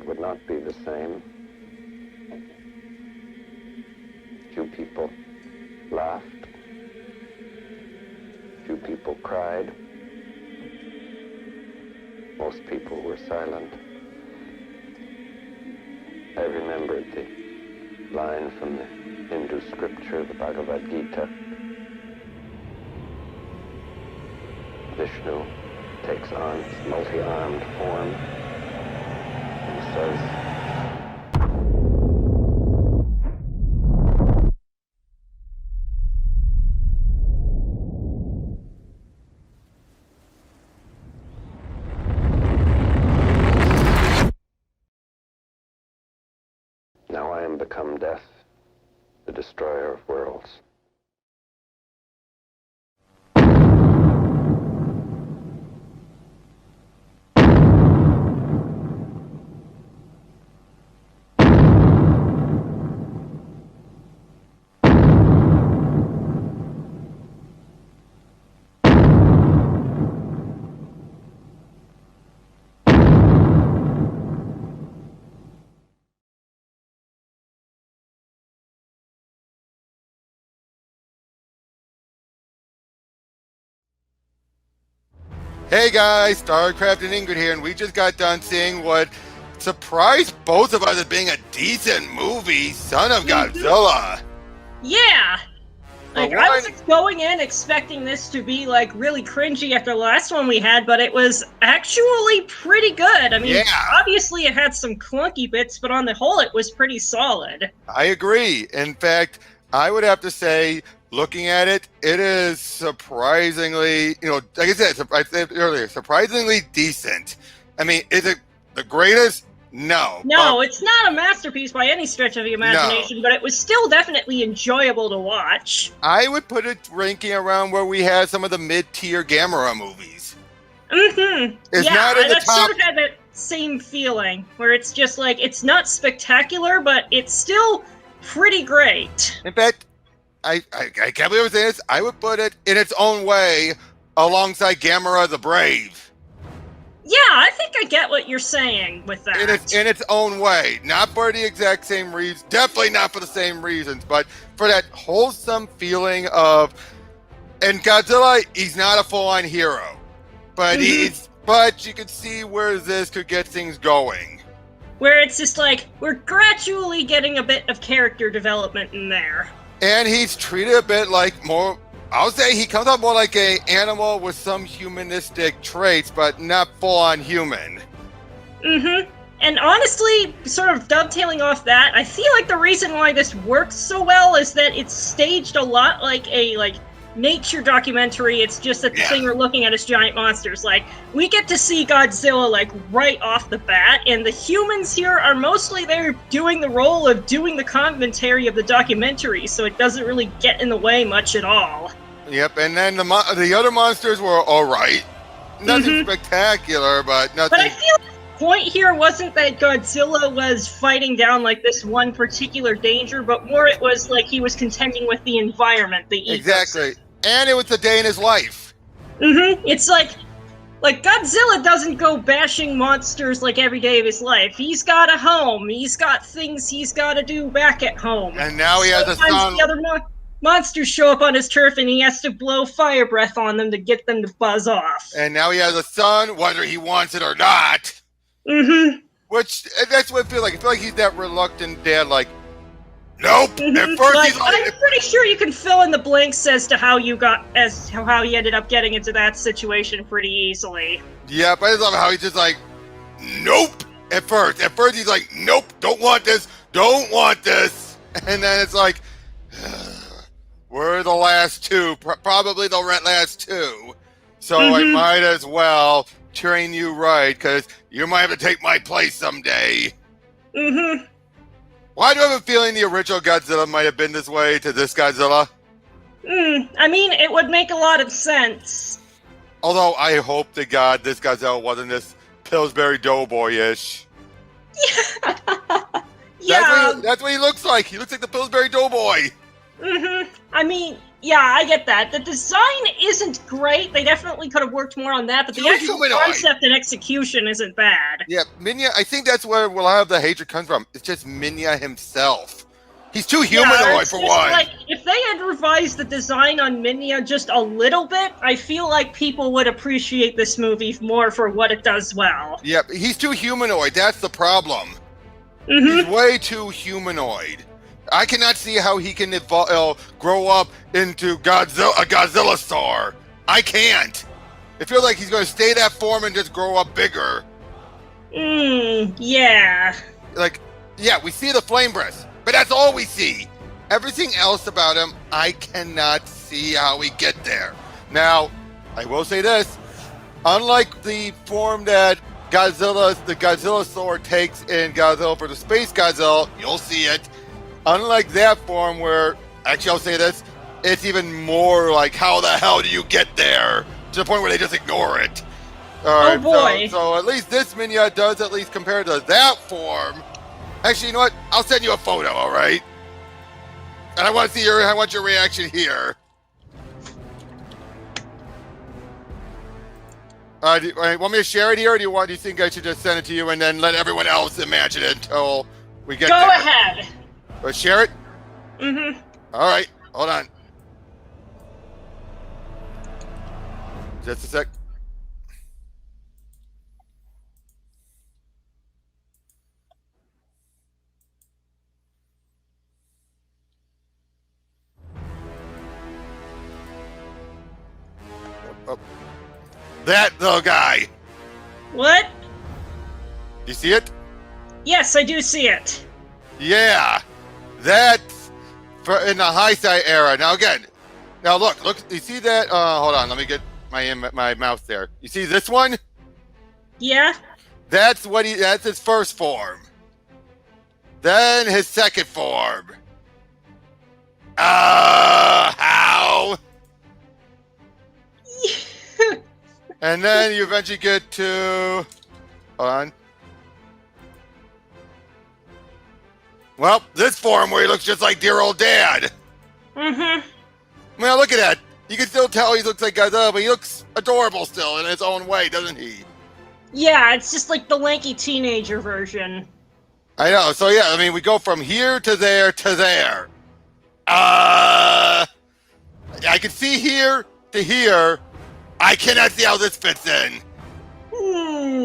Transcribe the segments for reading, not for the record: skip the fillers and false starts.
would not be the same. Few people laughed. Few people cried. Most people were silent. I remembered the line from the Hindu scripture, the Bhagavad Gita. Vishnu takes on his multi-armed form and says, "Now I am become death, the destroyer of worlds." Hey guys, StarCraft and Ingrid here, and we just got done seeing what surprised both of us as being a decent movie, Son of Godzilla. Yeah! Like, But I one- was going in expecting this to be, like, really cringy after the last one we had, but it was actually pretty good. I mean, Yeah. obviously it had some clunky bits, but on the whole it was pretty solid. I agree. In fact, I would have to say, looking at it, it is surprisingly, like I said earlier, surprisingly decent. I mean, is it the greatest? No. No, it's not a masterpiece by any stretch of the imagination, but it was still definitely enjoyable to watch. I would put it ranking around where we had some of the mid-tier Gamera movies. Mm-hmm. It's yeah, not in the I top. sort of had that same feeling, where it's just like, it's not spectacular, but it's still pretty great. In fact, I can't believe I'm saying this. I would put it in its own way alongside Gamera the Brave. Yeah, I think I get what you're saying with that. In its own way. Not for the exact same reasons. Definitely not for the same reasons, but for that wholesome feeling of, and Godzilla, he's not a full-on hero. But but you could see where this could get things going. Where it's just like, we're gradually getting a bit of character development in there. And he's treated a bit like more, I'll say he comes out more like an animal with some humanistic traits, but not full-on human. Mm-hmm. And honestly, sort of dovetailing off that, I feel like the reason why this works so well is that it's staged a lot like a, nature documentary. It's just that the thing we're looking at is giant monsters. Like, we get to see Godzilla, right off the bat, and the humans here are mostly there doing the role of doing the commentary of the documentary, so it doesn't really get in the way much at all. Yep, and then the other monsters were alright. Nothing spectacular, but nothing. But I feel like the point here wasn't that Godzilla was fighting down, this one particular danger, but more it was like he was contending with the environment, the ecosystem. Exactly. And it was a day in his life. It's like Godzilla doesn't go bashing monsters every day of his life. He's got a home. He's got things he's got to do back at home. And now he has a son. Sometimes the other monsters show up on his turf and he has to blow fire breath on them to get them to buzz off. And now he has a son, whether he wants it or not. Which, that's what I feel like. I feel like he's that reluctant dad, nope. At first he's I'm pretty sure you can fill in the blanks as to how how he ended up getting into that situation pretty easily. Yeah, but I just love how he's just nope. At first he's nope, don't want this. And then it's we're the last two, probably the last two. So I might as well train you right, because you might have to take my place someday. Why do I have a feeling the original Godzilla might have been this way to this Godzilla? I mean, it would make a lot of sense. Although I hope to God this Godzilla wasn't this Pillsbury Doughboy-ish. Yeah. That's what he looks like. He looks like the Pillsbury Doughboy. I mean, Yeah, I get that. The design isn't great. They definitely could have worked more on that, but the actual concept and execution isn't bad. Yeah, Minya, I think that's where a lot of the hatred comes from. It's just Minya himself. He's too humanoid for one. Like, if they had revised the design on Minya just a little bit, I feel like people would appreciate this movie more for what it does well. Yep, he's too humanoid. That's the problem. Mm-hmm. He's way too humanoid. I cannot see how he can grow up into a Godzilla star. I can't. It feels like he's going to stay that form and just grow up bigger. Yeah. Like, yeah, we see the flame breath, but that's all we see. Everything else about him, I cannot see how we get there. Now, I will say this. Unlike the form that the Godzilla sword takes in Godzilla for the Space Godzilla, you'll see it. Unlike that form where, actually I'll say this, it's even more like, how the hell do you get there? To the point where they just ignore it. Oh boy. So at least this Minya does at least compare to that form. Actually, you know what? I'll send you a photo, alright? And I want to see I want your reaction here. Do you want me to share it here, or do you think I should just send it to you and then let everyone else imagine it until we get there? Go ahead. Let's share it? Mm-hmm. All right, hold on. Just a sec. Oh. That little guy. What? You see it? Yes, I do see it. Yeah. That's in the hindsight era. Now again, look. You see that? Hold on. Let me get my mouse there. You see this one? Yeah. That's his first form. Then his second form. How? And then you eventually get to. Hold on. Well, this form where he looks just like dear old dad. Mm-hmm. Well, look at that. You can still tell he looks like Godzilla, but he looks adorable still in his own way, doesn't he? Yeah, it's just like the lanky teenager version. I know. So yeah, I mean, we go from here to there to there. I can see here to here. I cannot see how this fits in.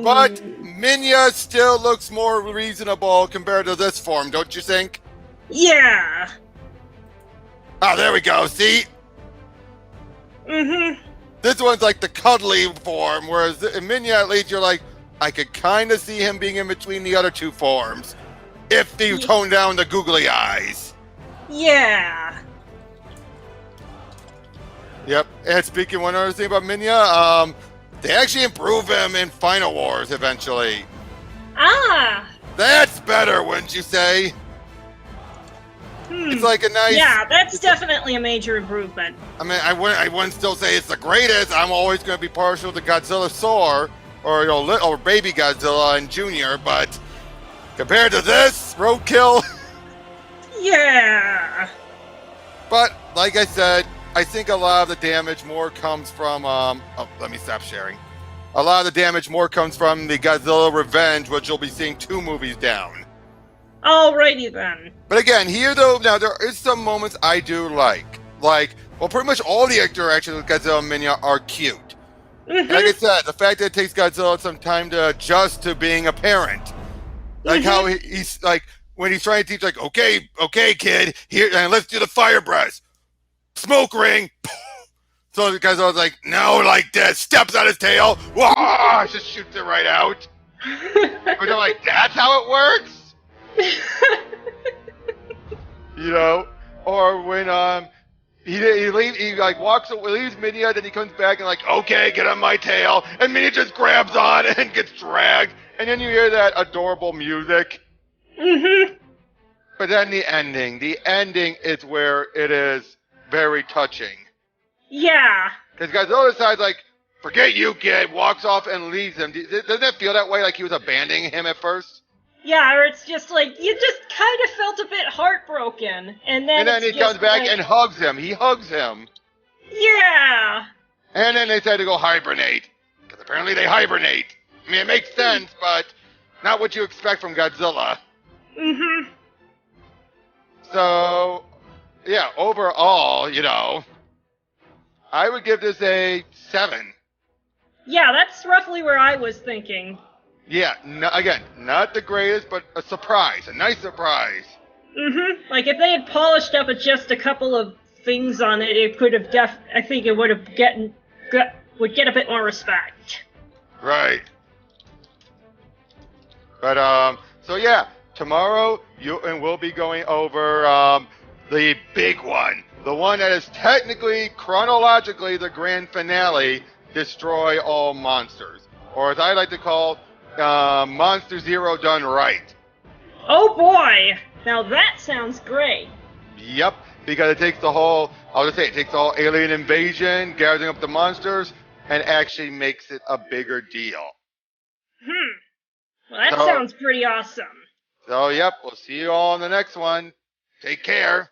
But Minya still looks more reasonable compared to this form, don't you think? Yeah. Oh, there we go. See? Mm-hmm. This one's like the cuddly form, whereas in Minya, at least you're like, I could kind of see him being in between the other two forms, if you tone down the googly eyes. Yeah. Yep. And speaking one other thing about Minya, they actually improve him in Final Wars eventually. Ah. That's better, wouldn't you say? It's like a nice. Yeah, that's definitely a major improvement. I mean, I wouldn't still say it's the greatest. I'm always going to be partial to Godzilla Soar, or or Baby Godzilla and Junior, but compared to this roadkill. Yeah. But like I said, I think a lot of the damage more comes from. Let me stop sharing. A lot of the damage more comes from the Godzilla Revenge, which you'll be seeing 2 movies down. Alrighty then. But again, here though, now there is some moments I do like. Well, pretty much all the interactions with Godzilla and Minya are cute. Mm-hmm. Like I said, the fact that it takes Godzilla some time to adjust to being a parent. Like how he's like, when he's trying to teach, like, okay, kid, here, and let's do the fire breath. Smoke ring. So the Godzilla's like, no, like this. Steps on his tail. Whoa, just shoots it right out. But they're like, that's how it works? You know, or when he walks away, leaves Minya, then he comes back and like, okay, get on my tail, and Minya just grabs on and gets dragged, and then you hear that adorable music. But then the ending is where it is very touching. Yeah. Because Godzilla decides, like, forget you, kid, walks off and leaves him. Doesn't it feel that way, like he was abandoning him at first? Yeah, or it's just like, you just kind of felt a bit heartbroken. And then he comes back and hugs him. He hugs him. Yeah! And then they said to go hibernate. Because apparently they hibernate. I mean, it makes sense, but not what you expect from Godzilla. Mm-hmm. So, yeah, overall, I would give this a 7. Yeah, that's roughly where I was thinking. Yeah, again, not the greatest, but a surprise. A nice surprise. Mm-hmm. Like, if they had polished up just a couple of things on it, it could have I think it would have would get a bit more respect. Right. But, so yeah, tomorrow we'll be going over the big one. The one that is technically, chronologically, the grand finale, Destroy All Monsters. Or as I like to call, Monster Zero done right. Oh boy! Now that sounds great. Yep, because it takes the whole, it takes the whole alien invasion, gathering up the monsters, and actually makes it a bigger deal. Well, that sounds pretty awesome. So, yep, we'll see you all in the next one. Take care.